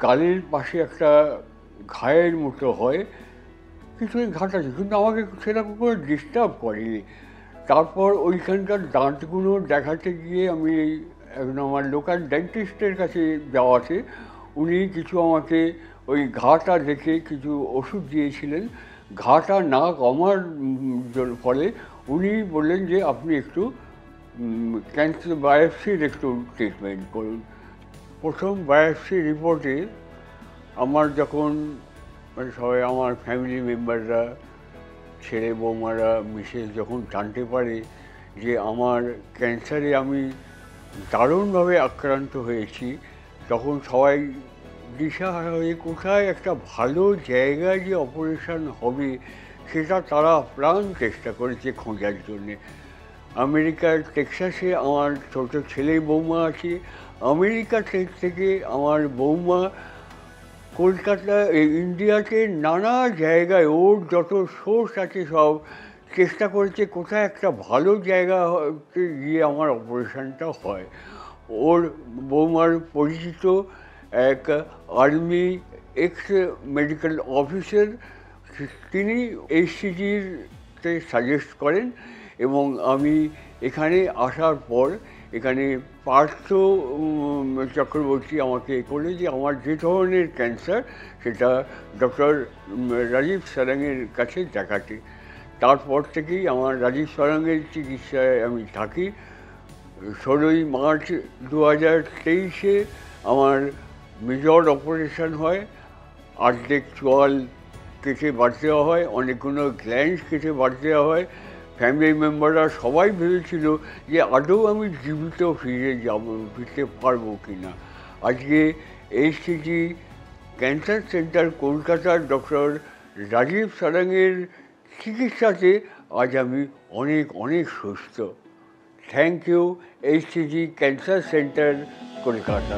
গালের পাশে একটা ঘায়ের মতো হয়, কিছুই ঘাটাছে, কিন্তু আমাকে সেরকম করে ডিস্টার্ব করেনি। তারপর ওইখানকার দাঁতগুলো দেখাতে গিয়ে আমি একজন আমার লোকাল ডেন্টিস্টের কাছে যাওয়াতে উনি কিছু আমাকে ওই ঘাটা দেখে কিছু ওষুধ দিয়েছিলেন। ঘাটা না কমার ফলে উনি বললেন যে আপনি একটু ক্যান্সার বায়োপসির একটু ট্রিটমেন্ট করুন। প্রথম বায়োপসি রিপোর্টে আমার যখন মানে সবাই আমার ফ্যামিলি মেম্বাররা, ছেলে বৌমারা, মিসেস যখন জানতে পারে যে আমার ক্যান্সারে আমি দারুণভাবে আক্রান্ত হয়েছি, তখন সবাই দিশাহারা হয়ে কোথায় একটা ভালো জায়গায় যে অপারেশন হবে সেটা তারা প্রাণ চেষ্টা করেছে খোঁজার জন্যে। আমেরিকার টেক্সাসে আমার ছোট ছেলে বৌমা আছে, আমেরিকা থেকে আমার বৌমা কলকাতা ইন্ডিয়াতে নানা জায়গায় ওর যত সোর্স আছে সব চেষ্টা করেছে কোথায় একটা ভালো জায়গা গিয়ে আমার অপারেশনটা হয়। ওর বৌমার পরিচিত এক আর্মি এক্স মেডিকেল অফিসার, তিনি এইচসিজিতে সাজেস্ট করেন এবং আমি এখানে আসার পর এখানে পার্থ চক্রবর্তী আমাকে করে যে আমার যে ধরনের ক্যান্সার সেটা ডক্টর রাজীব সারাঙ্গের কাছে দেখাতে। তারপর থেকেই আমার রাজীব সারাঙ্গের চিকিৎসায় আমি থাকি। 16ই মার্চ 2023-এ আমার মেজর অপারেশন হয়, অর্ধেক চোয়াল কেটে বাদ দেওয়া হয়, অনেকগুলো গ্ল্যান্ড কেটে বাদ দেওয়া হয়। ফ্যামিলি মেম্বাররা সবাই ভেবেছিল যে আদৌ আমি জীবিত ফিরতে পারবো কি না। আজকে এইচসিজি ক্যান্সার সেন্টার কলকাতার ডক্টর রাজীব সারাঙ্গের চিকিৎসাতে আজ আমি অনেক অনেক সুস্থ। Thank you HCG cancer centre Kolkata.